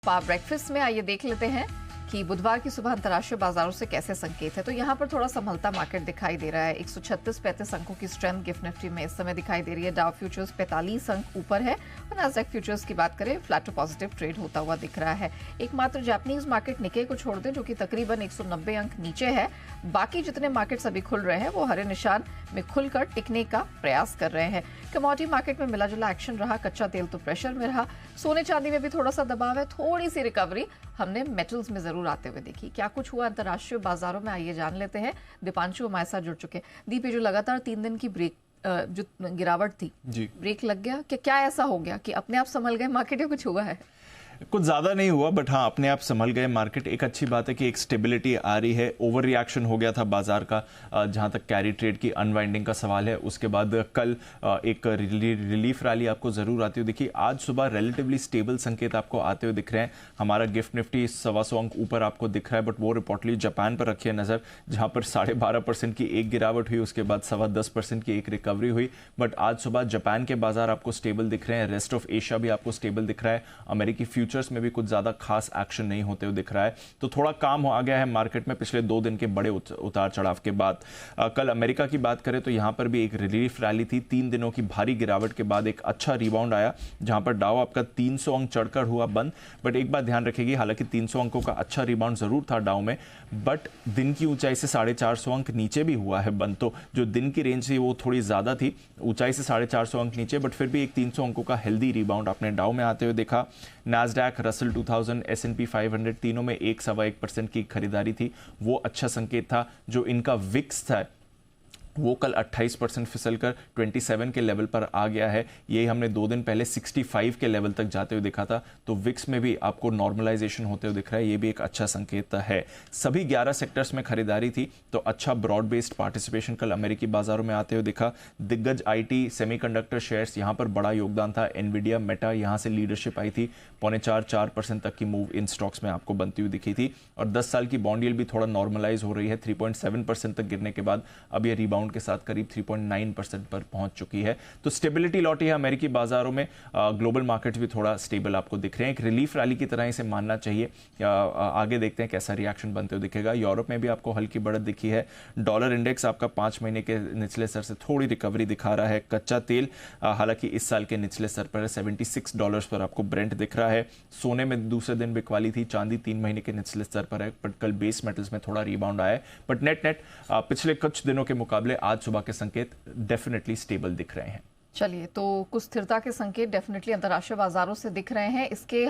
Breakfast में आइए देख लेते हैं कि बुधवार की सुबह अंतर्राष्ट्रीय बाजारों से कैसे संकेत है। तो यहाँ पर थोड़ा संभलता मार्केट दिखाई दे रहा है। 136-35 अंकों की स्ट्रेंथ गिफ्ट निफ्टी में इस समय दिखाई दे रही है। डाउ फ्यूचर्स 45 अंक ऊपर है और नास्डैक फ्यूचर्स की बात करें फ्लैट टू पॉजिटिव ट्रेड होता हुआ दिख रहा है। एकमात्र जापानीज मार्केट निके को छोड़ दें जो कि तकरीबन 190 अंक नीचे है। बाकी जितने मार्केट्स अभी खुल रहे हैं वो हरे निशान में खुलकर टिकने का प्रयास कर रहे हैं। कमोडिटी मार्केट में मिला जुला एक्शन रहा। कच्चा तेल तो प्रेशर में रहा। सोने चांदी में भी थोड़ा सा दबाव है। थोड़ी सी रिकवरी हमने मेटल्स में जरूर आते हुए देखी। क्या कुछ हुआ अंतर्राष्ट्रीय बाजारों में आइए जान लेते हैं। दीपांशु हमारे साथ जुड़ चुके हैं। दीप, जो लगातार 3 दिन की ब्रेक जो गिरावट थी जी, ब्रेक लग गया क्या ऐसा हो गया कि अपने आप संभल गए मार्केट या कुछ हुआ है? कुछ ज़्यादा नहीं हुआ, बट हाँ अपने आप संभल गए मार्केट। एक अच्छी बात है कि एक स्टेबिलिटी आ रही है। ओवर रिएक्शन हो गया था बाजार का जहाँ तक कैरी ट्रेड की अनवाइंडिंग का सवाल है। उसके बाद कल एक रिलीफ रैली आपको ज़रूर आती हुई दिखी। आज सुबह रिलेटिवली स्टेबल संकेत आपको आते हुए दिख रहे हैं। हमारा गिफ्ट निफ्टी 125 अंक ऊपर आपको दिख रहा है, बट वो रिपोर्टली जापान पर रखिए नज़र, जहाँ पर 12.5% की एक गिरावट हुई, उसके बाद 10.25% की एक रिकवरी हुई। बट आज सुबह जापान के बाजार आपको स्टेबल दिख रहे हैं। रेस्ट ऑफ एशिया भी आपको स्टेबल दिख रहा है। अमेरिकी फ्यूचर्स में भी कुछ ज्यादा खास एक्शन नहीं होते हुए दिख रहा है। तो थोड़ा काम आ गया है मार्केट में पिछले 2 दिन के बड़े उतार चढ़ाव के बाद। कल अमेरिका की बात करें तो यहां पर भी एक रिलीफ रैली थी। 3 दिनों की भारी गिरावट के बाद एक अच्छा रिबाउंड आया, जहां पर डाउ आपका 300 अंक चढ़कर हुआ बंद। बट एक बात ध्यान रखेगी, हालांकि 300 अंकों का अच्छा रिबाउंड जरूर था डाउ में, बट दिन की ऊंचाई से 450 अंक नीचे भी हुआ है बंद। तो जो दिन की रेंज थी वो थोड़ी ज्यादा थी, ऊंचाई से 450 अंक नीचे, बट फिर भी एक 300 अंकों का हेल्दी रिबाउंड आपने डाउ में आते हुए देखा। नास्डैक, रसल 2000, S&P 500 तीनों में 1-1.25% की खरीदारी थी, वो अच्छा संकेत था। जो इनका विक्स था वो कल 28% फिसलकर 27 के लेवल पर आ गया है। यही हमने 2 दिन पहले 65 के लेवल तक जाते हुए देखा था। तो विक्स में भी आपको नॉर्मलाइजेशन होते हुए दिख रहा है, ये भी एक अच्छा संकेत है। सभी 11 सेक्टर्स में खरीदारी थी, तो अच्छा ब्रॉड बेस्ड पार्टिसिपेशन कल अमेरिकी बाजारों में आते हुए दिखा। दिग्गज IT, सेमीकंडक्टर शेयर्स यहाँ पर बड़ा योगदान था। एनवीडिया, मेटा यहाँ से लीडरशिप आई थी। 4.25% तक की मूव इन स्टॉक्स में आपको बनती हुई दिखी थी। और 10 साल की बॉन्ड यील्ड भी थोड़ा नॉर्मलाइज हो रही है। 3.7% तक गिरने के बाद अब ये रिबाउंड के साथ करीब 3.9% पर पहुंच चुकी है। तो स्टेबिलिटी लौटी है अमेरिकी बाजारों में। ग्लोबल मार्केट्स भी थोड़ा स्टेबल आपको दिख रहे हैं। एक रिलीफ रैली की तरह इसे मानना चाहिए। आगे देखते हैं कैसा रिएक्शन बनते हुए दिखेगा। यूरोप में भी आपको हल्की बढ़त दिखी है। डॉलर इंडेक्स आपका 5 महीने के निचले स्तर से थोड़ी रिकवरी दिखा रहा है। कच्चा तेल हालांकि इस साल के निचले स्तर पर है, $76 पर आपको ब्रेंट दिख रहा है। सोने में दूसरे दिन बिकवाली थी। चांदी 3 महीने के निचले स्तर पर है, बट कल बेस मेटल्स में थोड़ा रिबाउंड आया है। बट नेट पिछले कुछ दिनों के मुकाबले आज सुबह के संकेत डेफिनेटली स्टेबल दिख रहे हैं। चलिए, तो कुछ स्थिरता के संकेत डेफिनेटली अंतर्राष्ट्रीय बाजारों से दिख रहे हैं। इसके